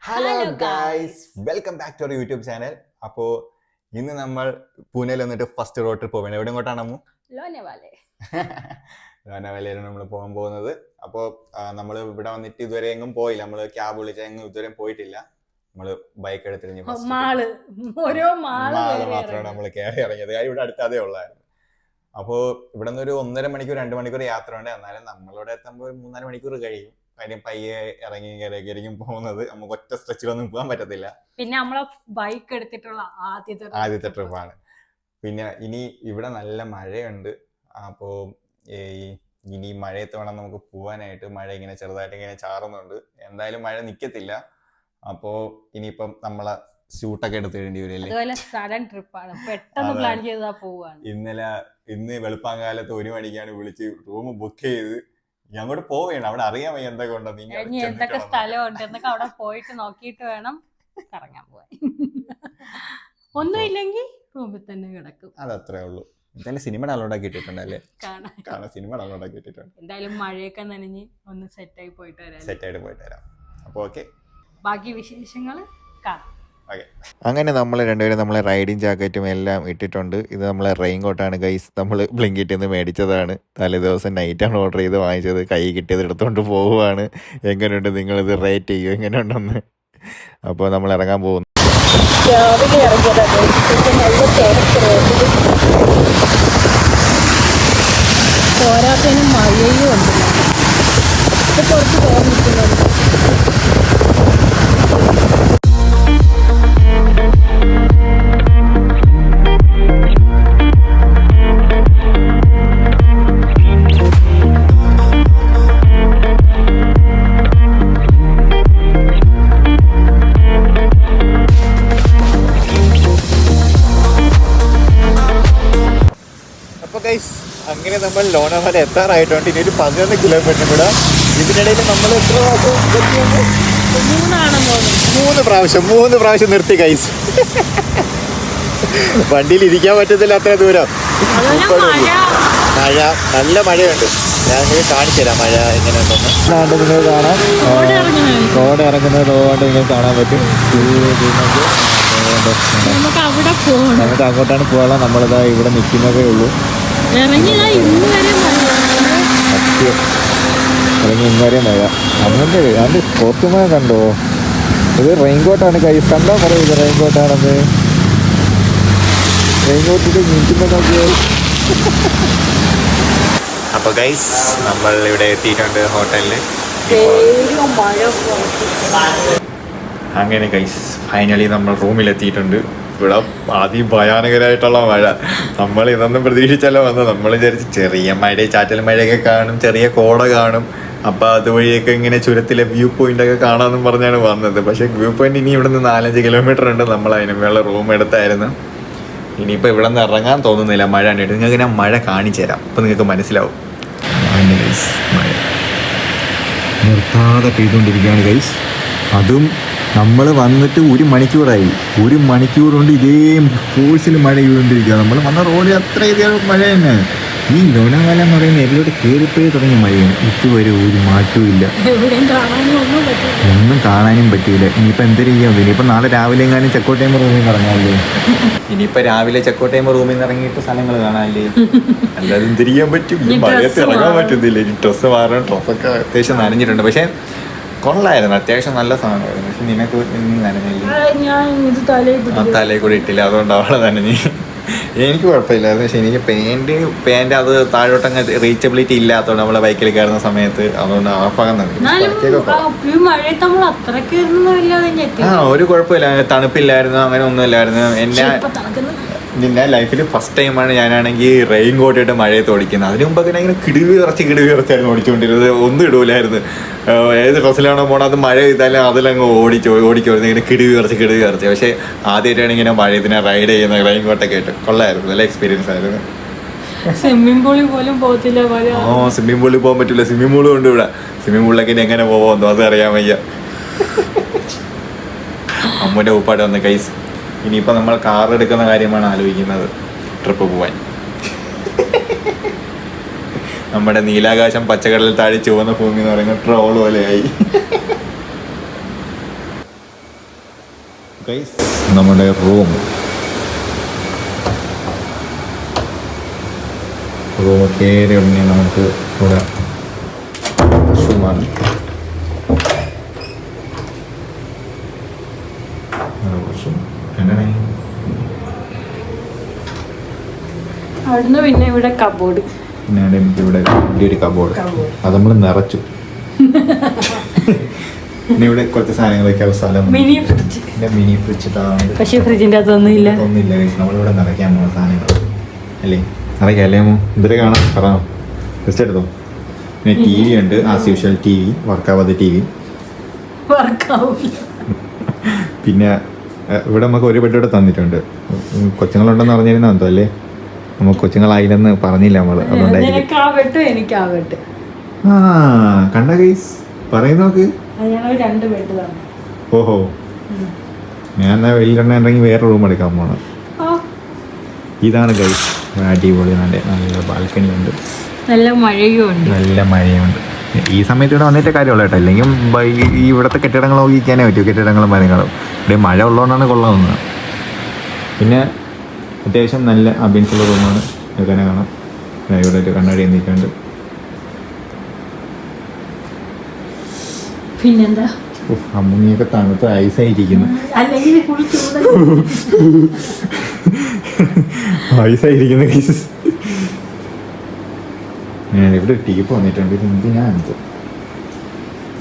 Hello guys, welcome back to our YouTube channel. അപ്പോൾ ഇന്ന് നമ്മൾ പൂനെയിൽ വന്നിട്ട് ഫസ്റ്റ് റോഡ് ട്രിപ്പ് പോവുകയാണ്. എവിടെ ഇങ്ങോട്ടാണ് അമ്മു? ലോനാവാലയാണ് നമ്മൾ പോകാൻ പോകുന്നത്. അപ്പോൾ നമ്മൾ ഇവിടെ വന്നിട്ട് ഇതുവരെ എങ്ങും പോയില്ല. നമ്മൾ ക്യാബ് വിളിച്ച എങ്ങും ഇതുവരെ പോയിട്ടില്ല. നമ്മൾ ബൈക്ക് എടുത്തിട്ട് മാള് മാത്രമാണ് നമ്മൾ കയറി ഇറങ്ങിയത്. കാര്യം ഇവിടെ അടുത്ത് അതേ ഉള്ളായിരുന്നു. അപ്പോൾ ഇവിടെ നിന്ന് ഒരു 1.5 മണിക്കൂർ 2 മണിക്കൂർ യാത്ര ഉണ്ട്. എന്നാലും നമ്മളിവിടെ എത്തുമ്പോൾ 3-4 മണിക്കൂർ കഴിയും. കാര്യം പയ്യെ ഇറങ്ങി കയറിയായിരിക്കും പോകുന്നത്. നമുക്ക് ഒറ്റ സ്ട്രെച്ചിലൊന്നും പോകാൻ പറ്റത്തില്ല. പിന്നെ നമ്മളെ ബൈക്ക് എടുത്തിട്ടുള്ള ആദ്യത്തെ ട്രിപ്പാണ്. പിന്നെ ഇനി ഇവിടെ നല്ല മഴയുണ്ട്. അപ്പോൾ ഇനി മഴയത്ത് വേണം നമുക്ക് പോവാനായിട്ട്. മഴ ഇങ്ങനെ ചെറുതായിട്ട് ഇങ്ങനെ ചാറുന്നുണ്ട്. എന്തായാലും മഴ നിക്കത്തില്ല. അപ്പോ ഇനിയിപ്പം നമ്മളെ ഷൂട്ടൊക്കെ എടുത്തിടേണ്ടി വരില്ലേ. ഇന്ന് വെളുപ്പാങ്കാലത്ത് 1 മണിക്കാണ് വിളിച്ച് റൂം ബുക്ക് ചെയ്ത് അങ്ങോട്ട് പോവുകയാണ്. അവിടെ അറിയാൻ വയ്യ എന്തൊക്കെ ഉണ്ടെന്ന്, എന്തൊക്കെ സ്ഥലമുണ്ട് എന്നൊക്കെ അവിടെ പോയിട്ട് നോക്കിയിട്ട് വേണം കറങ്ങാൻ പോവാൻ. ഒന്നും ഇല്ലെങ്കിൽ റൂമിൽ തന്നെ കിടക്കും. അതത്രേ ഉള്ളൂ. എന്തായാലും സിനിമ ഡൗൺലോഡാക്കി ഇട്ടിട്ടുണ്ടല്ലേ? കാണാൻ സിനിമ ഡൗൺലോഡാക്കി ഇട്ടിട്ടുണ്ട്. എന്തായാലും മഴയൊക്കെ നനഞ്ഞ് ഒന്ന് സെറ്റായിട്ട് പോയിട്ട് വരാം. അപ്പോൾ ഓക്കെ, ബാക്കി വിശേഷങ്ങൾ കാണാം. അങ്ങനെ നമ്മൾ രണ്ടുപേരും നമ്മളെ റൈഡിങ് ജാക്കറ്റും എല്ലാം ഇട്ടിട്ടുണ്ട്. ഇത് നമ്മളെ റെയിൻ കോട്ടാണ് ഗൈസ്. നമ്മൾ ബ്ലിങ്കിറ്റിൽ നിന്ന് മേടിച്ചതാണ്. തലേ ദിവസം നൈറ്റാണ് ഓർഡർ ചെയ്ത് വാങ്ങിച്ചത്. കൈ കിട്ടിയത് എടുത്തുകൊണ്ട് പോവുകയാണ്. എങ്ങനെയുണ്ട് നിങ്ങളിത് റേറ്റ് ചെയ്യും എങ്ങനെയുണ്ടെന്ന്. അപ്പോൾ നമ്മൾ ഇറങ്ങാൻ പോകുന്നു. പോരാത്തതിന് മഴയും ഉണ്ടല്ലോ. കുറച്ച് തോന്നിക്കുന്നത് അങ്ങനെ നമ്മൾ ലോനാവാല എത്താറായിട്ടുണ്ട്. ഇനി ഒരു 11 കിലോമീറ്റർ കൂടെ. ഇതിനിടയിൽ നമ്മൾ എത്ര പ്രാവശ്യം 3 പ്രാവശ്യം നിർത്തി ഗൈസ്. വണ്ടിയിൽ ഇരിക്കാൻ പറ്റത്തില്ല അത്ര ദൂരം. മഴ, നല്ല മഴയുണ്ട്. ഞാൻ കാണിച്ചു തരാം മഴ എങ്ങനെയുണ്ടെന്ന്. നിങ്ങൾ കാണാം, റോഡ് ഇറങ്ങുന്ന റോഡ് നിങ്ങൾക്ക് കാണാൻ പറ്റും. നമുക്ക് അങ്ങോട്ടാണ് പോകാൻ. നമ്മളിതാ ഇവിടെ നിൽക്കുന്നതേ ഉള്ളൂ. ഇറങ്ങി ഇന്നേരെ മഴ. അങ്ങനത്തെ അതിൻ്റെ കുറച്ച് മഴ കണ്ടോ? ഇത് റെയിൻകോട്ടാണ് കൈ കണ്ടോ? പറയും ഇത് റെയിൻകോട്ടാണെന്ന്. റെയിൻകോട്ടിട്ട് നീക്കുമ്പോൾ നോക്കിയോ. അപ്പോൾ ഗൈസ് നമ്മൾ ഇവിടെ എത്തിയിട്ടുണ്ട് ഹോട്ടലിൽ. അങ്ങനെ ഗൈസ് ഫൈനലി നമ്മൾ റൂമിലെത്തിയിട്ടുണ്ട്. ഇവിടെ അതിഭയാനകരമായിട്ടുള്ള മഴ. നമ്മൾ ഇതൊന്നും പ്രതീക്ഷിച്ചല്ലോ വന്നത്. നമ്മൾ വിചാരിച്ച് ചെറിയ മഴ, ചാറ്റൽ മഴയൊക്കെ കാണും, ചെറിയ കോട കാണും. അപ്പോൾ അതുവഴിയൊക്കെ ഇങ്ങനെ ചുരത്തിലെ വ്യൂ പോയിൻ്റൊക്കെ കാണാമെന്നും പറഞ്ഞാണ് വന്നത്. പക്ഷേ വ്യൂ പോയിൻ്റ് ഇനി ഇവിടെ നിന്ന് 4-5 കിലോമീറ്റർ ഉണ്ട്. നമ്മൾ അതിന് മേലെ റൂം എടുത്തായിരുന്നു. ഇനിയിപ്പോൾ ഇവിടെ നിന്ന് ഇറങ്ങാൻ തോന്നുന്നില്ല മഴ കണ്ടിട്ട്. നിങ്ങൾക്ക് ഞാൻ മഴ കാണിച്ചു തരാം, അപ്പോൾ നിങ്ങൾക്ക് മനസ്സിലാവും. മഴ നിർത്താതെ പെയ്തുകൊണ്ടിരിക്കുകയാണ് ഗൈസ്. അതും നമ്മൾ വന്നിട്ട് 1 മണിക്കൂറായി. 1 മണിക്കൂർ കൊണ്ട് ഇതേ ഫോഴ്സിൽ മഴ ചെയ്തുകൊണ്ടിരിക്കുക. നമ്മൾ വന്ന റോഡിൽ അത്ര ഇതേ മഴ തന്നെ. ഈ ലോനാവാല എന്ന് പറയുന്നത് എല്ലോട്ട് കയറിപ്പോയി തുടങ്ങിയ മഴയാണ്. ഇതുവരെ ഒരു മാറ്റവും ഇല്ല. ഒന്നും കാണാനും പറ്റിയില്ല. ഇനിയിപ്പോൾ എന്തൊരു ചെയ്യാം? ഇനിയിപ്പോൾ നാളെ രാവിലെ എങ്ങാനും ചെക്കൗട്ട് ടൈം റൂമിൽ നിന്ന് ഇറങ്ങാമല്ലേ? ഇനിയിപ്പോൾ രാവിലെ ചെക്കൗട്ട് ടൈം റൂമിൽ നിന്ന് ഇറങ്ങിയിട്ട് സ്ഥലങ്ങൾ കാണാമല്ലേ? അല്ലാതെ എന്തൊരു ചെയ്യാൻ പറ്റും? ഈ മഴയത്ത് ഇറങ്ങാൻ പറ്റുന്നില്ല. ഇനി ഡ്രസ്സ് മാറണം. ഡ്രസ്സൊക്കെ അത്യാവശ്യം നനഞ്ഞിട്ടുണ്ട്. പക്ഷേ കൊള്ളായിരുന്നു, അത്യാവശ്യം നല്ല സാധനമായിരുന്നു. പക്ഷെ നിനക്ക് നനഞ്ഞില്ല. തലയിൽ കൂടെ ഇട്ടില്ല, അതുകൊണ്ട് അവളെ നനഞ്ഞ്. എനിക്ക് കുഴപ്പമില്ലായിരുന്നു. പക്ഷെ എനിക്ക് പാൻറ് അത് താഴോട്ടങ്ങ് റീച്ചബിലിറ്റി ഇല്ലാത്തതുകൊണ്ട് നമ്മളെ ബൈക്കിൽ കയറുന്ന സമയത്ത് അതുകൊണ്ട് ആ ഭാഗം ഒരു കുഴപ്പമില്ല. തണുപ്പില്ലായിരുന്നു, അങ്ങനെ ഒന്നുമില്ലായിരുന്നു. എൻ്റെ ലൈഫിൽ ഫസ്റ്റ് ടൈമാണ് ഞാനാണെങ്കിൽ റെയിൻ കോട്ട് ഇട്ട് മഴയത്ത് ഓടിക്കുന്നത്. അതിന് മുമ്പൊക്കെ ഞാൻ ഇങ്ങനെ കിടുവി ഇറച്ചായിരുന്നു ഓടിച്ചുകൊണ്ടിരുന്നത്. ഒന്നും ഇടൂലായിരുന്നു. ഏത് ഡ്രസ്സിലാണോ പോകണം അത് മഴ ചെയ്താലും അതിലങ്ങ് ഓടിക്കുമായിരുന്നു. ഇങ്ങനെ കിടുവി ഇറച്ച്. പക്ഷേ ആദ്യമായിട്ടാണ് ഇങ്ങനെ മഴയത്തിനെ റൈഡ് ചെയ്യുന്ന റെയിൻ കോട്ടൊക്കെ ഇട്ട്. കൊള്ളായിരുന്നു, നല്ല എക്സ്പീരിയൻസ് ആയിരുന്നു. സ്വിമ്മിംഗ് പൂളിൽ പോലും പോകത്തില്ല. സ്വിമ്മിംഗ് പൂളിൽ പോകാൻ പറ്റില്ല. സ്വിമ്മിംഗ് പൂളും ഉണ്ട് ഇവിടെ. സ്വിമ്മിംഗ് പൂളിലൊക്കെ ഇനി എങ്ങനെ പോകാമെന്നോ അത് അറിയാൻ വയ്യ. അമ്മൂൻ്റെ ഉപ്പാട് വന്ന കൈസ്. ഇനിയിപ്പോൾ നമ്മൾ കാർ എടുക്കുന്ന കാര്യമാണ് ആലോചിക്കുന്നത് ട്രിപ്പ് പോവാൻ. നമ്മുടെ നീലാകാശം പച്ചക്കടലിൽ താഴെ ചുവന്ന ഭൂമി എന്ന് പറയുന്നത് ട്രോൾ പോലെയായി. നമ്മുടെ റൂം കയറി ഉടനെ നമുക്ക് ഇവിടെ വാഷ്റൂമാണ്. അവിടുന്ന് പിന്നെ ഇവിടെ കബോർഡ്, പിന്നെ എനിക്കിവിടെ വലിയൊരു കബോർഡ്, അത് നമ്മൾ നിറച്ചു. പിന്നെ ഇവിടെ കുറച്ച് സാധനങ്ങൾ വെക്കാൻ സ്ഥലം, മിനി ഫ്രിഡ്ജ്. Mini fridge. പക്ഷേ ഫ്രിഡ്ജിന്റെ അകത്തൊന്നുമില്ല. നമ്മളിവിടെ നിറയ്ക്കാൻ പോകുന്ന സാധനങ്ങൾ അല്ലേ, നിറയ്ക്കാം അല്ലേ അമ്മ? എന്തൊരു കാണാം പറയാം, ജസ്റ്റ് എടുത്തോ. പിന്നെ ടി വി ഉണ്ട്, ആസ് യൂഷ്വൽ ടി വി, വർക്കാവാത്ത ടി വി. പിന്നെ ഇവിടെ നമുക്ക് ഒരു ബെഡ് ഇവിടെ തന്നിട്ടുണ്ട്. കൊച്ചുങ്ങളുണ്ടെന്ന് പറഞ്ഞിരുന്ന എന്തോ അല്ലേ, നമുക്ക് കൊച്ചുങ്ങളായില്ലെന്ന് പറഞ്ഞില്ല നമ്മള്, അതുകൊണ്ടായിരിക്കും. ആ കണ്ട ഗൈസ് പറയുന്നോക്ക്. ഓഹോ, ഞാൻ എന്നാ വെളിയിലെണ്ണ ഉണ്ടെങ്കിൽ വേറെ റൂം എടുക്കാൻ പോണം. ഇതാണ് ഗൈസ് അടിപൊളി, നല്ല ബാൽക്കണി ഉണ്ട്, നല്ല മഴയുണ്ട്. നല്ല മഴയുണ്ട്. ഈ സമയത്ത് ഇവിടെ വന്നിട്ട് കാര്യമുള്ള കേട്ടോ, അല്ലെങ്കിൽ ഈ ഇവിടുത്തെ കെട്ടിടങ്ങൾ നോക്കിക്കാനേ പറ്റൂ, കെട്ടിടങ്ങളും മരങ്ങളും. ഇവിടെ മഴ ഉള്ളതുകൊണ്ടാണ് കൊള്ളാവുന്നത്. പിന്നെ അത്യാവശ്യം നല്ല ആംബിയൻസുള്ള റൂമാണ്, ഇതൊക്കെ കാണാം. ഇവിടെ ഒരു കണ്ണാടി എന്നിട്ടുണ്ട്. പിന്നെന്താ, അമ്മുങ്ങിയൊക്കെ തണുത്ത് ഐസായിരിക്കുന്നു, ഐസായിരിക്കുന്നു. ഇവിടെ ടീപ്പ് വന്നിട്ടുണ്ട്. ഇത് എന്തിനാണെന്തോ,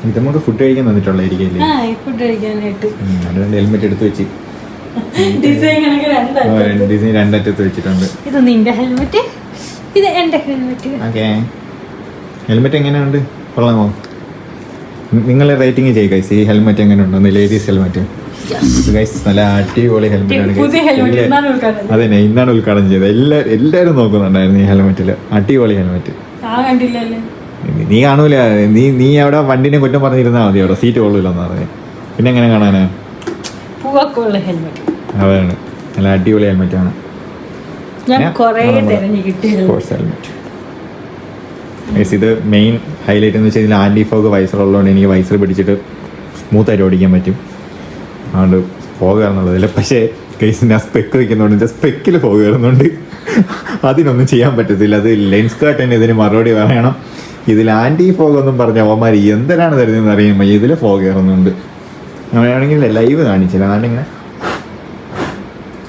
ഇത് നമുക്ക് ഫുഡ് കഴിക്കാൻ തന്നിട്ടുള്ളതായിരിക്കും. രണ്ട് ഹെൽമെറ്റ് എടുത്ത് വെച്ച് ഡിസൈൻ രണ്ടറ്റത്ത് വെച്ചിട്ടുണ്ട്. ഇത് നിന്റെ ഹെൽമെറ്റ്, ഇത് എന്റെ ഹെൽമെറ്റ്. ഓക്കെ, ഹെൽമെറ്റ് എങ്ങനെയുണ്ട്, കൊള്ളാമോ? നിങ്ങൾ റേറ്റിംഗ് ചെയ്യുക ഗൈസ്, ഈ ഹെൽമെറ്റ് എങ്ങനെയുണ്ടോ, ലേഡീസ് ഹെൽമെറ്റ്. ഗൈസ് നല്ല അടിപൊളി ഹെൽമെറ്റാണ്. അതെ, ഇന്നാണ് ഉദ്ഘാടനം ചെയ്തത്. എല്ലാവരും നോക്കുന്നുണ്ടായിരുന്നു ഈ ഹെൽമെറ്റിൽ. അടിപൊളി ഹെൽമെറ്റ്. നീ കാണൂല, നീ അവിടെ വണ്ടിനെ കുറ്റം പറഞ്ഞിരുന്നാൽ മതി, അവിടെ സീറ്റ് കൊള്ളൂലെന്ന് പറഞ്ഞു. പിന്നെ എങ്ങനെ കാണാനാ? അതാണ് നല്ല അടിപൊളി ഹെൽമെറ്റാണ്. Sports helmet. ഇത് മെയിൻ ഹൈലൈറ്റ് എന്ന് വെച്ചാൽ ഇതിൽ ആൻറ്റി ഫോഗ് വൈസർ ഉള്ളതുകൊണ്ട് എനിക്ക് വൈസർ പിടിച്ചിട്ട് സ്മൂത്തായിട്ട് ഓടിക്കാൻ പറ്റും. അതുകൊണ്ട് ഫോഗ് കയറുന്നുള്ളതില്ല. പക്ഷേ കേസ് ഞാൻ സ്പെക്ക് വയ്ക്കുന്നുണ്ട്, സ്പെക്കിൽ ഫോഗ് കയറുന്നുണ്ട്. അതിനൊന്നും ചെയ്യാൻ പറ്റത്തില്ല. അത് ലെൻസ് കാർട്ടിന് ഇതിന് മറുപടി പറയണം. ഇതിൽ ആൻറ്റി ഫോഗ് ഒന്നും പറഞ്ഞ അവന്മാർ എന്തിനാണ് തരുന്നതെന്ന് അറിയുമ്പോൾ ഇതിൽ ഫോഗ് കയറുന്നുണ്ട്. അങ്ങനെയാണെങ്കിൽ ലൈവ് കാണിച്ചില്ല, അതാണ്ടിങ്ങനെ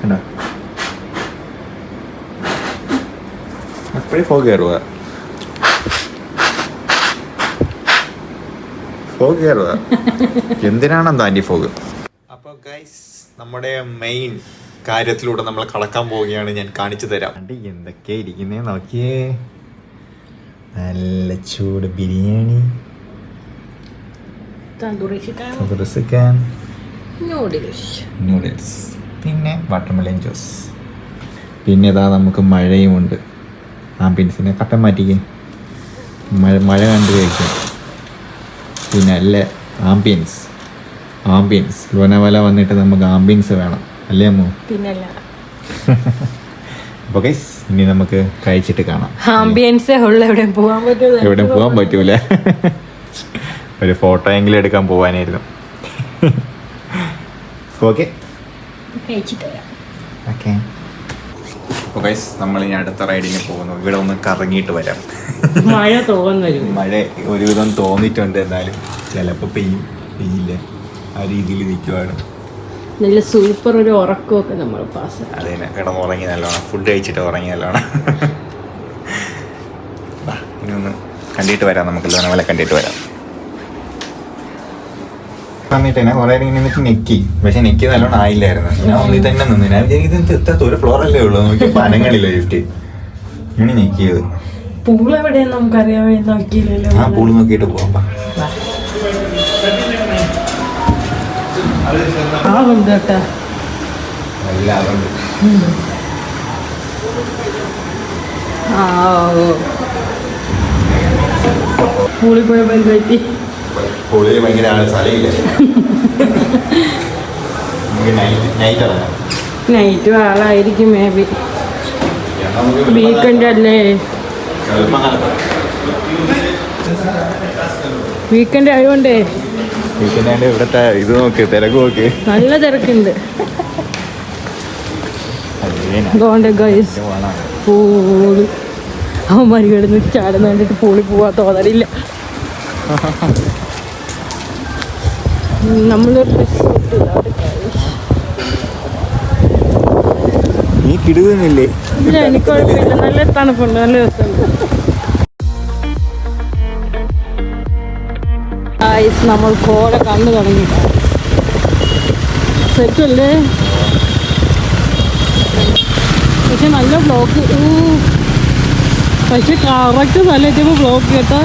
കണ്ടോ, അപ്പോഴേ ഫോഗ് കയറുക, ഫോഗ് കയറുക. എന്തിനാണെന്തോ ആൻറ്റി ഫോഗ്. അപ്പോൾ ഗൈസ് നമ്മുടെ മെയിൻ കാര്യത്തിലൂടെ നമ്മൾ കടക്കാൻ പോവുകയാണ്. ഞാൻ കാണിച്ചു തരാം. എന്തൊക്കെ ഇരിക്കുന്നേ നോക്കിയേ. നല്ല ചൂട് ബിരിയാണി, ചിക്കൻ, നൂഡിൽസ്, പിന്നെ വാട്ടർമെലൻ ജ്യൂസ്. പിന്നെ ഇതാ നമുക്ക് മഴയുമുണ്ട്. ആംബിയൻസിനെ കട്ടൻ മാറ്റിക്കേ, മഴ കണ്ടു കഴിക്കാം. പിന്നെ അല്ലേ ആംബിയൻസ് ലോനാവാല വന്നിട്ട് നമുക്ക് ആംബിയൻസ് വേണം അല്ലേ അമ്മോ? പിന്നല്ല. അപ്പോൾ ഗൈസ് ഇനി നമുക്ക് കഴിച്ചിട്ട് കാണാം. ആംബിയൻസ് എവിടെയും പോകാൻ പറ്റൂല. ഒരു ഫോട്ടോ എങ്കിലും എടുക്കാൻ പോവാനായിരുന്നു. Okay, okay. അപ്പോൾ ഗൈസ് നമ്മൾ ഇനി അടുത്ത റൈഡിന് പോകുന്നു. ഇവിടെ ഒന്ന് കറങ്ങിയിട്ട് വരാം. മഴ ഒരുവിധം തോന്നിയിട്ടുണ്ട്, എന്നാലും ചിലപ്പോൾ പെയ്യില്ല, ആ രീതിയിൽ നിൽക്കുവാണ്. നല്ല സൂപ്പർ ഒരു ഉറക്കമൊക്കെ നമ്മൾ പാസ്. അതെ, കിടന്നുറങ്ങി നല്ലോണം, ഫുഡ് കഴിച്ചിട്ട് ഉറങ്ങി നല്ലോണം. ഇനി ഒന്ന് കണ്ടിട്ട് വരാം, നമുക്ക് ലോനാവാല കണ്ടിട്ട് വരാം. വന്നിട്ട് തന്നെ കുറേ ഇങ്ങനെ നെക്കി, പക്ഷെ നെക്കി നല്ലോണം ആയില്ലായിരുന്നു. ഞാൻ ഒന്നി തന്നെ നിന്ന്, ഞാൻ വിചാരിക്കുന്നത് എത്ര ഒരു ഫ്ലോറല്ലേ ഉള്ളൂ, നോക്കി പനങ്ങളില്ല ലിഫ്റ്റ്. ഇനി നെക്കിയത് പൂൾ എവിടെയാന്ന് നമുക്കറിയാൻ. ആ പൂള് നോക്കിയിട്ട് പോവാം. പൂളിൽ പോയപ്പോ എന്ത് പറ്റി? പൂളിൽ ഭയങ്കര സ്ഥലമില്ല. നൈറ്റ് ആളായിരിക്കും മേ ബി, വീക്കെൻഡ് അല്ലേ, വീക്കെൻഡ് ആയതുകൊണ്ടേ പിന്നെ ഇവിടുത്തെ ഇത് നോക്ക്, തിരക്ക് നോക്ക്. നല്ല തിരക്കുണ്ട്. അവന്മാർ കിടന്ന് ചാടുന്ന കണ്ടിട്ട് പൂളി പോവാൻ തോന്നലില്ല. നമ്മളൊരു നീ കിടുകുന്നില്ലേ? ഇല്ല, എനിക്ക് കുഴപ്പമില്ല. നല്ല തണുപ്പുണ്ട്, നല്ല രസമുണ്ട്. നമ്മൾ കോട കണ്ടു തുടങ്ങി. സെറ്റല്ലേ? പക്ഷെ നല്ല ബ്ലോക്ക്. പക്ഷെ കറക്റ്റ് സ്ഥലത്തേക്ക് ബ്ലോക്ക് കേട്ടോ.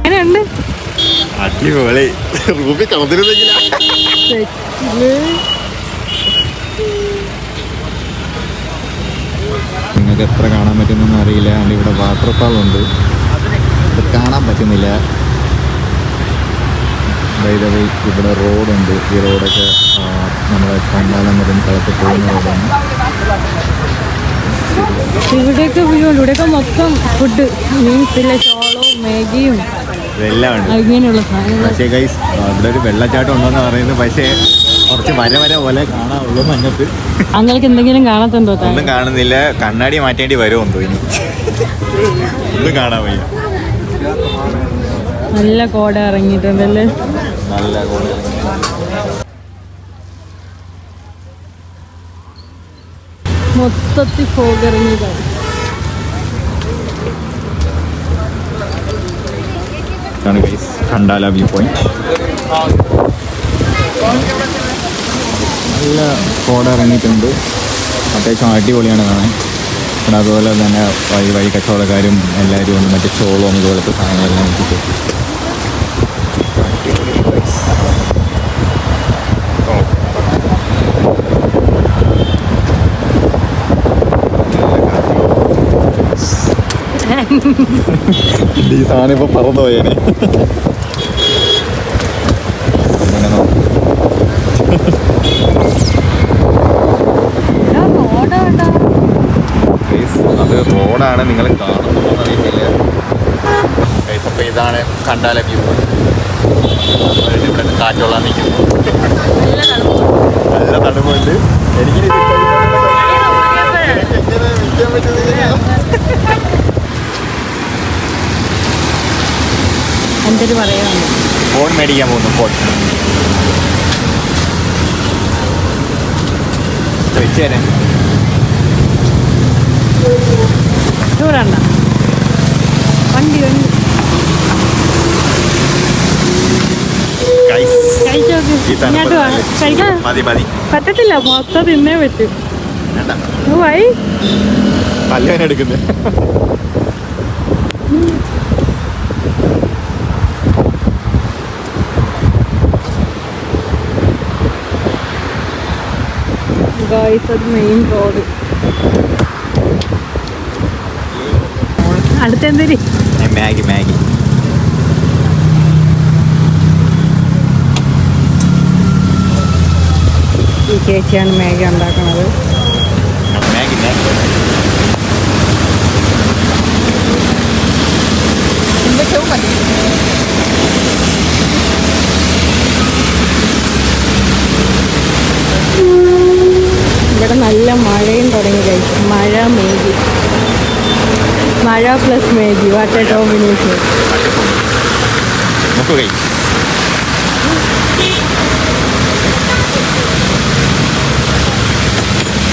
എങ്ങനെയുണ്ട്? അടിപൊളി. റൂബി കളന്നിരുന്നെങ്കില നിങ്ങൾക്ക് എത്ര കാണാൻ പറ്റുന്നൊന്നും അറിയില്ല. അതിൻ്റെ ഇവിടെ വാട്ടർഫാൾ ഉണ്ട്, കാണാൻ പറ്റുന്നില്ല. ഇവിടെ റോഡുണ്ട്. ഈ റോഡൊക്കെ നമ്മുടെ കണ്ടാലം വരുന്ന സ്ഥലത്ത് പോകുന്ന റോഡാണ്. ഇവിടെയൊക്കെ വ്യൂ ഉണ്ട്. ഇവിടെയൊക്കെ മൊത്തം ഫുഡ്, മീൻസിലെ ചോളവും മാഗിയും ഇതെല്ലാം ഉണ്ട്. അങ്ങനെയുള്ള സാധനങ്ങൾ. പക്ഷേ ഗൈസ് ഇവിടെ ഒരു വെള്ളച്ചാട്ടം ഉണ്ടോന്ന് പറയുന്നത്, പക്ഷേ കുറച്ച് വര പോലെ കാണാവുള്ളൂ. മഞ്ഞത്ത് അങ്ങനെ എന്തെങ്കിലും കാണത്തുണ്ടോ? ഒന്നും കാണുന്നില്ല. കണ്ണാടി മാറ്റേണ്ടി വരുമെന്തോ ഇനി. ഒന്നും കാണാൻ വയ്യ. നല്ല കോട ഇറങ്ങിയിട്ടുണ്ടല്ലേ? നല്ല കോട. മൊത്തത്തിൽ ഫോഗ് ഇറങ്ങിയതാണ്. കണ്ടാല വ്യൂ പോയിന്റ്. നല്ല കോട ഇറങ്ങിയിട്ടുണ്ട്. അത്യാവശ്യം അടിപൊളിയാണ് കാണാൻ. പിന്നെ അതുപോലെ തന്നെ വഴി കച്ചവടക്കാരും എല്ലാവരും ഉണ്ട്. മറ്റേ ചോളവും ഇതുപോലത്തെ സാധനങ്ങളെല്ലാം വെച്ചിട്ട് ഈ സാധനം ഇപ്പൊ പറന്നു പോയേനെ. അത് റോഡാണ്, നിങ്ങൾ കാണുന്നതെന്ന് അറിയത്തില്ല. അപ്പൊ ഇതാണ് കണ്ടാല വ്യൂ. ഇവിടെ കാറ്റൊള്ളാൻ നിൽക്കുന്നു. നല്ല തണുപ്പുണ്ട്. എനിക്ക് എന്തൊരു പറയാനുണ്ട്. ഫോൺ മേടിക്കാൻ പോകുന്നു. ഫോൺ വെച്ച് തരാൻ. ചൂടണ്ട വണ്ടി വണ്ടി കഴിച്ചോക്ക്. കഴിക്കാൻ പറ്റത്തില്ല, മൊത്തം തിന്നേ പറ്റും. വൈ പല്ലേനെടുക്കുന്നത്. അത് മെയിൻ റോഡ്. അടുത്തെന്തിരി മാഗി മാഗി. ഈ ചേച്ചിയാണ് മാഗി ഉണ്ടാക്കുന്നത്. Maggi Maggi. ഇവിടെ നല്ല മഴയും തുടങ്ങി കഴിച്ചു. മഴ മേഗി, മഴ plus Maggi, what a combination.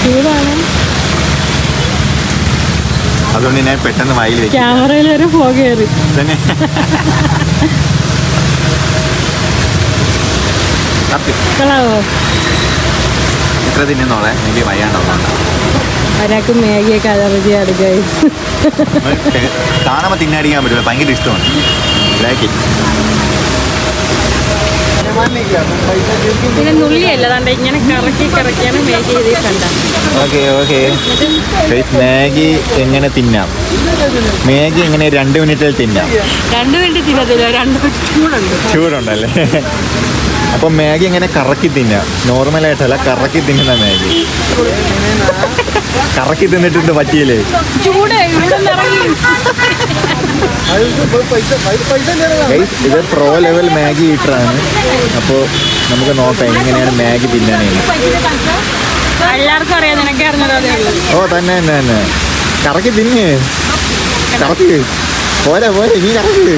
ചൂടാണ്. അതുകൊണ്ട് ഞാൻ പെട്ടെന്ന് വായിൽ വെക്കും. ക്യാമറയിൽ വരെ ഫോഗ് കയറി തന്നെ. കളാവോ? എത്ര തിന്നുന്നോളെ? എനിക്ക് വയ്യാണ്ടാവുന്നുണ്ട്. ഒരാൾക്ക് മാഗിയൊക്കെ അലർജി അടുക്കായി. കാണുമ്പോൾ തിന്നടിക്കാൻ പറ്റില്ല. ഭയങ്കര ഇഷ്ടമാണ്. പിന്നെ നുള്ളിയല്ല കണ്ട ഇങ്ങനെ കറക്കിയാണ് മാഗി ചെയ്തിട്ടുണ്ട്. ഓക്കെ മാഗി എങ്ങനെ തിന്നാം? മാഗി എങ്ങനെ 2 മിനിറ്റിൽ തിന്നാം? 2 മിനിറ്റ് തിന്നത്തില്ല, 2 മിനിറ്റ് ചൂടുണ്ടല്ലേ? അപ്പൊ മാഗി എങ്ങനെ കറക്കി തിന്നാം? നോർമലായിട്ടല്ല, കറക്കി തിന്നുന്ന മാഗി. കറക്കി തിന്നിട്ടുണ്ട് പറ്റിയില്ലേ? ചൂട് ഇവിടെ ഇത് പ്രോ ലെവൽ മാഗി ഈറ്ററാണ്. അപ്പോൾ നമുക്ക് നോക്കാം എങ്ങനെയാണ് മാഗി തിന്നാനേ. എല്ലാവർക്കും അറിയാം, നിനക്ക് അറിഞ്ഞത്. ഓ തന്നെ കറക്കി തിന്ന്, കറക്കി പോരെ നീ കറക്കി.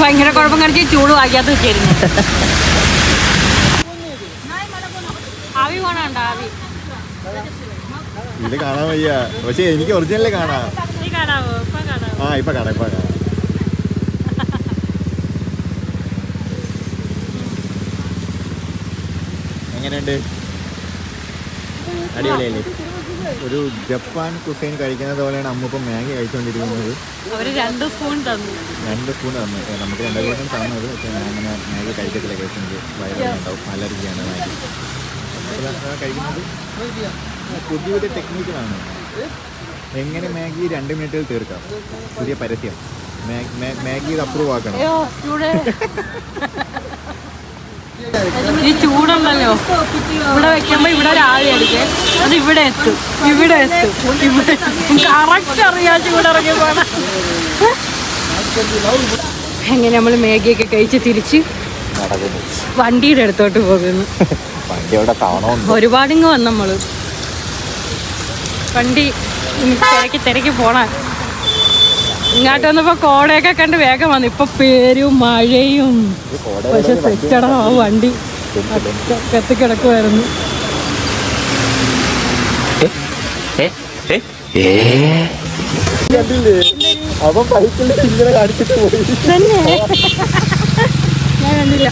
ഭയങ്കര കുഴപ്പം കാണിച്ച് ചൂട് വാങ്ങിയാത്ത വെച്ചിരുന്നു. ആവി പോണണ്ട, ആവി ഇത് കാണാൻ വയ്യ, പക്ഷെ എനിക്ക് ഒറിജിനലേ കാണാം. കാണാവോ? ആ ഇപ്പൊ കാണാം. എങ്ങനെയുണ്ട്? അടിപൊളിയല്ലേ? ഒരു ജപ്പാൻ കുസൈൻ കഴിക്കുന്നത് പോലെയാണ് അമ്മ ഇപ്പം മാഗി കഴിച്ചുകൊണ്ടിരിക്കുന്നത്. അവര് 2 സ്പൂൺ തന്നു. 2 സ്പൂൺ തന്നു. നമുക്ക് 2 സ്പൂൺ തന്നത്. പക്ഷേ ഞാൻ അങ്ങനെ മാഗി കഴിക്കത്തില്ല, കഴിക്കുന്നത് വയറുണ്ടാവും, അലർജിയാണ് മാഗി. കഴിക്കുന്നത് പുതിയ ടെക്നിക്കിലാണ്. എങ്ങനെ മാഗി 2 മിനിറ്റിൽ തീർക്കാം? പുതിയ പരസ്യം. മാഗി ഇത് അപ്രൂവ് ആക്കണം. ഈ ചൂടുണ്ടല്ലോ, ഇവിടെ വെക്കുമ്പോ ഇവിടെ ഒരു ആവി അടിക്കേ, അത് ഇവിടെ എത്തും. കറക്റ്റ് അറിയാ ചൂടിറങ്ങി പോണ. എങ്ങനെ നമ്മൾ മാഗിയൊക്കെ കഴിച്ച് തിരിച്ച് വണ്ടിയുടെ അടുത്തോട്ട് പോകുന്നു. ഒരുപാടിങ്ങ് വന്നു നമ്മള്. വണ്ടി തിരക്കി പോണ. ഇങ്ങോട്ട് വന്നപ്പോ കോടയൊക്കെ കണ്ട് വേഗം വന്നു. ഇപ്പൊ പേരും മഴയും. പക്ഷെ സെറ്റടാ, ആ വണ്ടി കത്തിക്കിടക്കുമായിരുന്നു. തന്നെ ഞാൻ കണ്ടില്ല.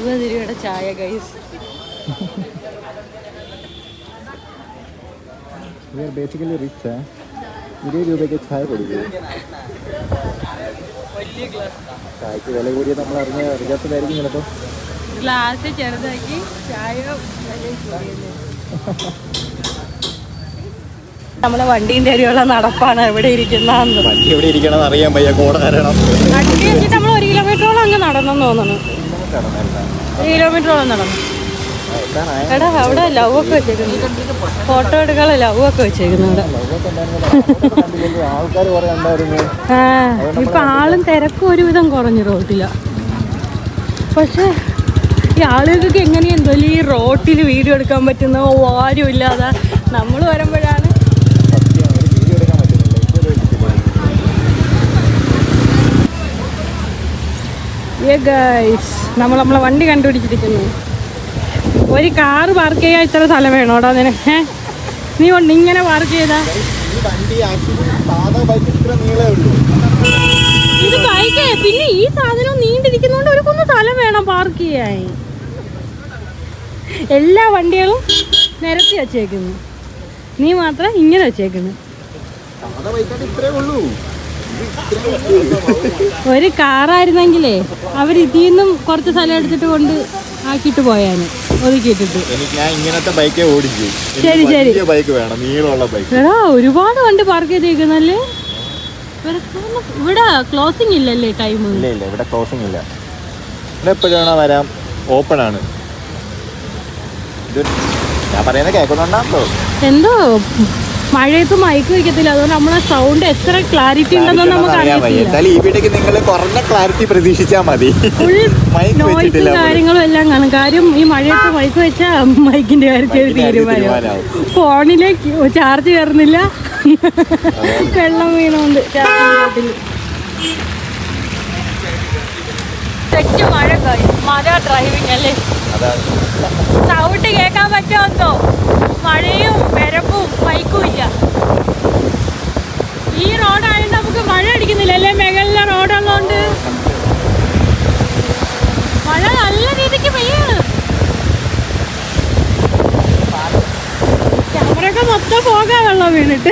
20 രൂപയുടെ ചായ ഗൈസ്. Basically rich. 20 രൂപയ്ക്ക് ചായ കൊടുക്കുക. ചായക്ക് വില കൂടിയത് നമ്മൾ അറിയാത്തതായിരിക്കും ചിലപ്പോൾ. ഗ്ലാസ് ചെറുതാക്കി ചായ നമ്മളെ വണ്ടീൻ്റെ അരിയുള്ള നടപ്പാണ്. എവിടെ ഇരിക്കുന്ന വണ്ടി എവിടെ ഇരിക്കണം അറിയാൻ വയ്യ, കോട കാരണം. വണ്ടി വെച്ചിട്ട് നമ്മൾ 1 കിലോമീറ്ററോളം അങ്ങ് നടന്നെന്ന് തോന്നുന്നു. 1 കിലോമീറ്ററോളം നടന്നു. എടാ അവിടെ ലവ് ഒക്കെ വെച്ചേക്കുന്നു. ഫോട്ടോ എടുക്കാനുള്ള ലവ് ഒക്കെ വെച്ചേക്കുന്നു ഇവിടെ. ഇപ്പൊ ആളും തിരക്കും ഒരുവിധം കുറഞ്ഞു റോട്ടില. പക്ഷെ ഈ ആളുകൾക്ക് എങ്ങനെയെന്തോ ഈ റോട്ടിൽ വീഡിയോ എടുക്കാൻ പറ്റുന്ന ആരും ഇല്ലാതെ നമ്മൾ വരുമ്പോഴാണ്. നമ്മളെ വണ്ടി കണ്ടുപിടിച്ചിരിക്കുന്നു. ഒരു കാറ് പാർക്ക് ചെയ്യാൻ ഇത്ര സ്ഥലം വേണോടാ നിനക്ക്? നീ കൊണ്ട് ഇങ്ങനെ പാർക്ക് ചെയ്താ ഇത് ബൈക്ക്. പിന്നെ ഈ സാധനം നീണ്ടിരിക്കുന്നോണ്ട് ഒരു കുന്ന സ്ഥലം വേണം പാർക്ക് ചെയ്യാൻ. എല്ലാ വണ്ടികളും നിരത്തി വെച്ചേക്കുന്നു, നീ മാത്രം ഇങ്ങനെ വെച്ചേക്കുന്നു. ഒരു കാറായിരുന്നെങ്കിലേ അവർ ഇതിൽ നിന്നും കുറച്ച് സ്ഥലം എടുത്തിട്ട് കൊണ്ട് ആക്കിയിട്ട് പോയാന് ഒതുക്കിയിട്ടിട്ട്. ശരി എടാ ഒരുപാട് വണ്ടി പാർക്ക് ചെയ്തേക്കുന്നല്ലേ. ഇവിടെ ക്ലോസിംഗ് ഇല്ലല്ലേ? ടൈം ഇല്ല, ഇവിടെ ക്ലോസിംഗ് ഇല്ല. ഇവിടെ എപ്പോഴാണ് വരാം, ഓപ്പൺ ആണ്. ഞാൻ പറയുന്നത് കേൾക്കുന്നുണ്ടോ? എന്തോ മഴയത്ത് മൈക്ക് വയ്ക്കത്തില്ല, അതുകൊണ്ട് നമ്മളെ സൗണ്ട് എത്ര ക്ലാരിറ്റി ഉണ്ടെന്ന് നമുക്ക് അറിയത്തില്ല. ഈ വീട്ടിലേക്ക് നിങ്ങൾ കുറഞ്ഞ ക്ലാരിറ്റി പ്രതീക്ഷിച്ചാൽ മതി. നോയ്സും കാര്യങ്ങളും എല്ലാം കാണും. കാര്യം ഈ മഴയത്ത് മൈക്ക് വെച്ചാൽ മൈക്കിന്റെ കാര്യത്തിൽ തീരുമാനം. ഫോണിലേക്ക് ചാർജ് കയറുന്നില്ല, വെള്ളം വീണുകൊണ്ട് ചാർജിൽ. തെറ്റ് മഴ ഡ്രൈവിംഗ് അല്ലേ? സൗണ്ട് കേൾക്കാൻ പറ്റുമോ? മഴയും വരപ്പും മൈക്കും ഇല്ല. ഈ റോഡായതുകൊണ്ട് നമുക്ക് മഴ അടിക്കുന്നില്ല അല്ലേ? മേഖല റോഡുള്ളതുകൊണ്ട് മഴ നല്ല രീതിക്ക് പെയ്യാണ്. മൊത്തം പോകാൻ വെള്ളം വീണിട്ട്.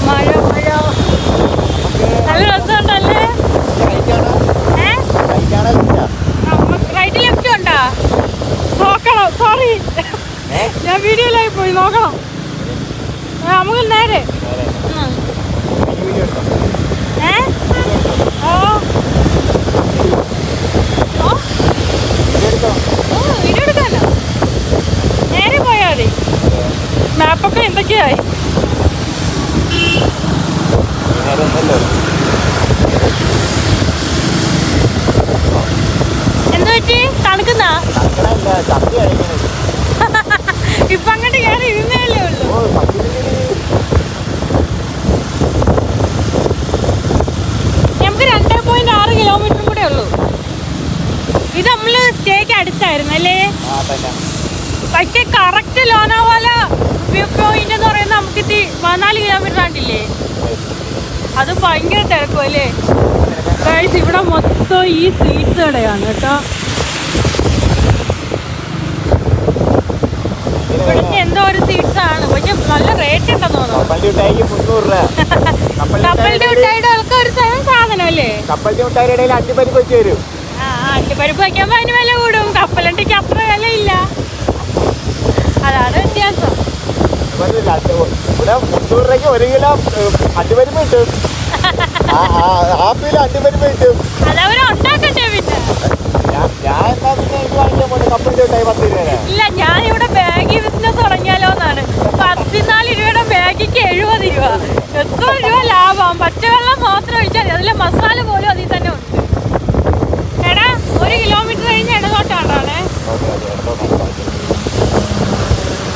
മഴ മഴ നല്ല രസമുണ്ടല്ലേ? റൈറ്റ് ലെഫ്റ്റ് ഉണ്ടോ? നോക്കണം, സോറി ഞാൻ വീഡിയോയിലായി പോയി, നോക്കണം. നമുക്ക് നേരെ വീഡിയോ എടുക്കാനോ? നേരെ പോയാ മതി. മാപ്പൊക്കെ എന്തൊക്കെയായി. എന്താ പറ്റി? തണുക്കുന്ന ഇപ്പൊ അങ്ങോട്ട് കയറി ഇരുന്നല്ലേ ഉള്ളൂ. നമുക്ക് 2.6 കിലോമീറ്റർ കൂടെ ഉള്ളൂ. ഇത് നമ്മള് സ്റ്റേക്ക് അടുത്തായിരുന്നു അല്ലേ? പക്ഷെ കറക്റ്റ് ലോനാവാല വ്യൂ പോയിന്റ് എന്ന് പറയുന്നത് നമുക്ക് 14 കിലോമീറ്റർ ആണ്ടില്ലേ? അത് ഭയങ്കര തിരക്കും അല്ലേ? ഇവിടെ മൊത്തം ഈ സീറ്റ്സ് കടയാണ് കേട്ടോ. ഇവിടുത്തെ എന്തോ ഒരു സീറ്റ്സ് ആണ്, പക്ഷെ നല്ല റേറ്റ് ഉണ്ടെന്ന് തോന്നുന്നു. കപ്പലിന്റെ മിഠായിയുടെ ഒക്കെ ഒരു സാധനം അല്ലേ? അണ്ടിപ്പരിപ്പ് വയ്ക്കുമ്പോ അതിന് വില കൂടും. കപ്പലണ്ടിക്ക് അത്ര വിലയില്ല, അതാണ് വ്യത്യാസം. അതവരെ ഉണ്ടാക്കണ്ടേ പിന്നെ? ഇല്ല, ഞാനിവിടെ ബാഗി ബിസിനസ് തുടങ്ങിയാലോന്നാണ്. 14 രൂപയുടെ ബാഗിക്ക് 70 രൂപ. എത്ര രൂപ ലാഭം? പച്ചവെള്ളം മാത്രം ഒഴിച്ചാൽ മതി, അതിലെ മസാല പോലും അതിൽ തന്നെ ഉണ്ട്. എടാ 1 കിലോമീറ്റർ കഴിഞ്ഞ് ഇടതോട്ടാണേ.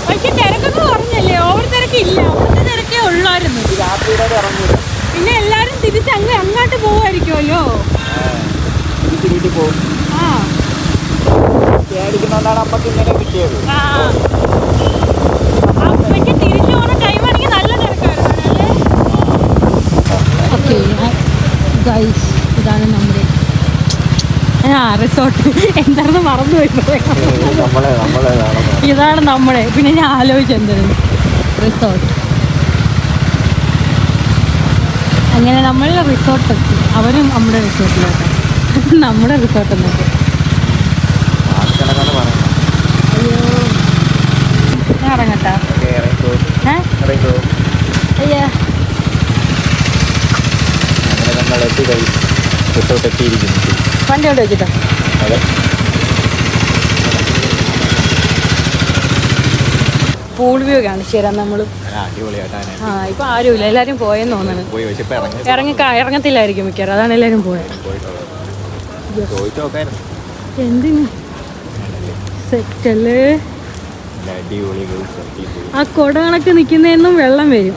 പക്ഷെ തിരക്കൊക്കെ കുറഞ്ഞല്ലേ? ഓവർ തിരക്കില്ല, അവിടുത്തെ തിരക്കേ ഉള്ളായിരുന്നു. പിന്നെ എല്ലാരും തിരിച്ച് അങ്ങോട്ട് പോവായിരിക്കുമല്ലോ. അപ്പഴേക്ക് തിരിച്ചു പോകുന്ന ടൈമാണെങ്കിൽ നല്ല തിരക്കായിരുന്നു. ഓക്കെ ഗൈസ്, ഇതാണ് നമ്മുടെ റിസോർട്ട്. എന്താണെന്ന് മറന്നുപോയി. ഇതാണ് നമ്മുടെ. പിന്നെ ഞാൻ ആലോചിച്ചെന്തായിരുന്നു റിസോർട്ട്. അങ്ങനെ നമ്മൾ റിസോർട്ട് എത്തി. അവരും നമ്മുടെ റിസോർട്ടിലോട്ട്, നമ്മുടെ റിസോർട്ട് എന്നൊക്കെ. അയ്യോ, ഞാൻ ഇറങ്ങട്ടാ? അയ്യാ, വണ്ടി കൊണ്ട് വെച്ചിട്ടോ? പൂൾ വ്യൂ കാണിച്ചു തരാം നമ്മള്. ഇപ്പൊ ആരുമില്ല, എല്ലാരും പോയെന്ന് തോന്നണ്. ഇറങ്ങത്തില്ലായിരിക്കും മിക്കവാറും, അതാണ് എല്ലാരും പോയത്. എന്തിന് സെറ്റല്ലേ? ആ കൊട കണക്ക് നിക്കുന്നതിന്നും വെള്ളം വരും.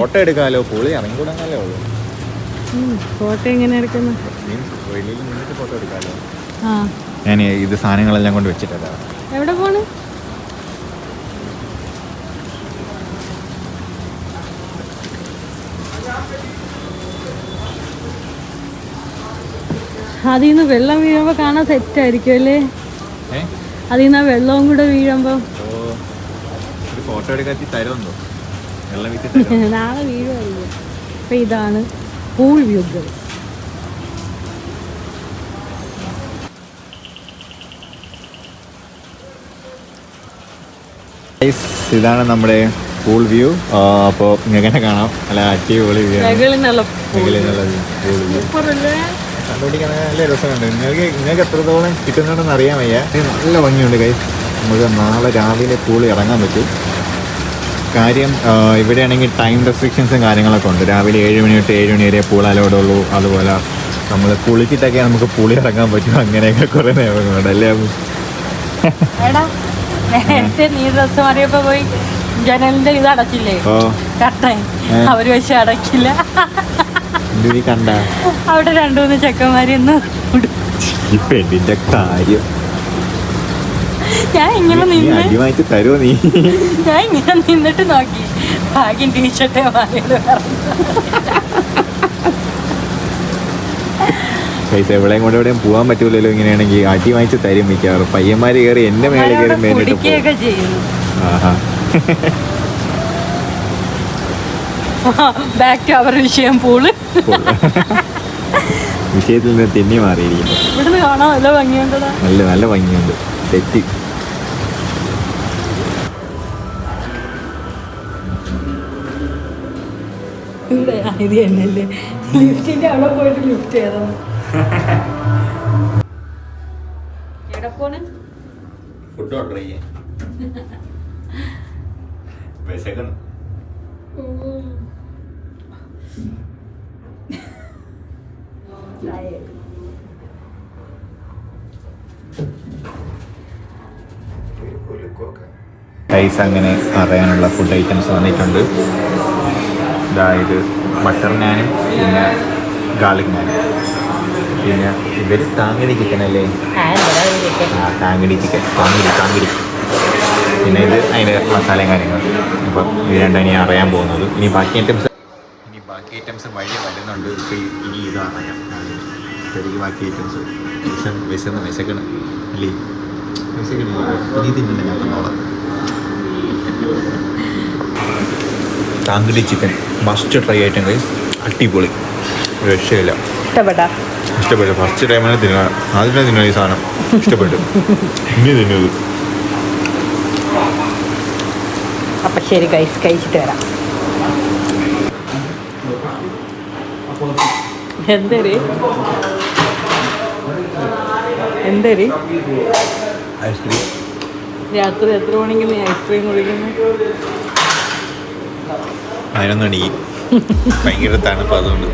ഫോട്ടോ എടുക്കാലോ, പൊളി ഇറങ്ങിക്കൂടാനല്ലേ ഉള്ളൂ. ഫോട്ടോ എങ്ങനെ എടുക്കുന്നു? ഫോട്ടോ എടുക്കാലോ. ഞാൻ ഇത് സാധനങ്ങളെല്ലാം കൊണ്ട് വെച്ചിട്ടല്ല. എവിടെ പോണ്? അതിൽ നിന്ന് വെള്ളം വീഴുമ്പോ കാണാൻ സെറ്റായിരിക്കും അല്ലേ? അതിൽ നിന്ന് വെള്ളവും കൂടെ വീഴുമ്പോ ഫോട്ടോ എടുക്കാത്തി തരുമോ? നാളെ വീഴുമായിരിക്കും. അപ്പൊ ഇതാണ് പൂൾ വ്യൂകൾ. ഇതാണ് നമ്മുടെ പൂൾ വ്യൂ. അപ്പോൾ ഇങ്ങനെ കാണാം, നല്ല അടിപൊളി വ്യൂ. കണ്ടുപിടിക്കാൻ നല്ല രസമുണ്ട്. നിങ്ങൾക്ക് എത്രത്തോളം കിട്ടുന്നുണ്ടെന്ന് അറിയാൻ വയ്യ. നല്ല ഭംഗിയുണ്ട് ഗൈസ്. നമുക്ക് നാളെ രാവിലെ പൂൾ ഇറങ്ങാൻ പറ്റും. കാര്യം ഇവിടെയാണെങ്കിൽ ടൈം റെസ്ട്രിക്ഷൻസും കാര്യങ്ങളൊക്കെ ഉണ്ട്. രാവിലെ 7 മണി തൊട്ട് 7 മണി വരെ പൂൾ അലോഡുള്ളൂ. അതുപോലെ നമ്മൾ കുളിച്ചിട്ടൊക്കെ നമുക്ക് പൂളി ഇറങ്ങാൻ പറ്റും. അങ്ങനെയൊക്കെ കുറേ നിയമങ്ങളുണ്ട് അല്ലേ? നേരത്തെ നീ ഡ്രസ് മാറിയപ്പോ പോയി ജനലിന്റെ ഇത് അടച്ചില്ലേ? അവര് പക്ഷെ അടക്കില്ല. കണ്ട അവിടെ 2-3 ചെക്കന്മാരൊന്ന് പെണ്ണിന്റെ കാര്യം ഞാൻ ഇങ്ങനെ നിന്ന് തരുമോ നീ? ഞാൻ ഇങ്ങനെ നിന്നിട്ട് നോക്കി. ഭാഗ്യം ടീഷർട്ടേ മാറിയത്. പൈസ എവിടെയും കൊണ്ട് എവിടെയും പോകാൻ പറ്റൂലല്ലോ ഇങ്ങനെയാണെങ്കിൽ അടി വാങ്ങിച്ച് തരും മിക്കാറ്. പയ്യന്മാർ കയറി എൻ്റെ മേലെ കയറി മേലിട്ട് കുടിക്കുകയൊക്കെ ചെയ്യുന്നു. ആഹാ ബാക്ക് ടു അവർ വിഷയം പൂള്. വിഷയത്തിൽ നിന്ന് തെന്നി മാറിയിരിക്കുന്നു. ഇവിടുന്ന് കാണാൻ നല്ല ഭംഗിയുണ്ടടാ. നല്ല നല്ല ഭംഗിയുണ്ട്. തെറ്റി ഇവിടെ ഇത് തന്നെയല്ലേ ലിഫ്റ്റിന്റെ അവിടെ പോയിട്ട് ലിഫ്റ്റ് ചെയ്തോ. എവിടെ പോണ്? ഫുഡ് ഓർഡർ ചെയ്യാൻ വിശക്കണം. റൈസ് അങ്ങനെ അറിയാനുള്ള ഫുഡ് ഐറ്റംസ് വന്നിട്ടുണ്ട്. അതായത് ബട്ടർ നാനും പിന്നെ ഗാർലിക് നാനും പിന്നെ ഇവർ താങ്കടി ചിക്കൻ അല്ലേ? താങ്കടി ചിക്കൻ താങ്കടി പിന്നെ ഇത് അതിൻ്റെ മസാലയും കാര്യങ്ങളും. അപ്പം ഇത് രണ്ടും ഇനി അറിയാൻ പോകുന്നത്. ഇനി ബാക്കി ഐറ്റംസ് വഴി വരുന്നുണ്ട്. ഇപ്പോൾ ഇനി ഇത് അറിയാം. ശരിക്കും ബാക്കി ഐറ്റംസ് വിശക്കണം അല്ലേ? വിശക്കണില്ല ഇനി തിന്നണ്ട. ഞാൻ തന്നോളാം. താങ്കടി ചിക്കൻ മസ്റ്റ് ട്രൈ ഐറ്റം കൈ. അടിപൊളി, രക്ഷയില്ല. ഇഷ്ടപ്പെട്ടു. ഫസ്റ്റ് ടൈമാണ് തിന്നാ. ആദ്യം തിന്നാ ഈ സാധനം ഇഷ്ടപ്പെട്ടു. ഇനി തിന്നത്. അപ്പം ശരി ഗൈസ്, കഴിച്ചിട്ട് വരാം. എന്തരി ഐസ്ക്രീം രാത്രി എത്ര മണിക്ക് നീ ഐസ്ക്രീം കുടിക്കുന്നു? 11 മണിക്ക്. ഭയങ്കര തണുപ്പ് അതുകൊണ്ട്.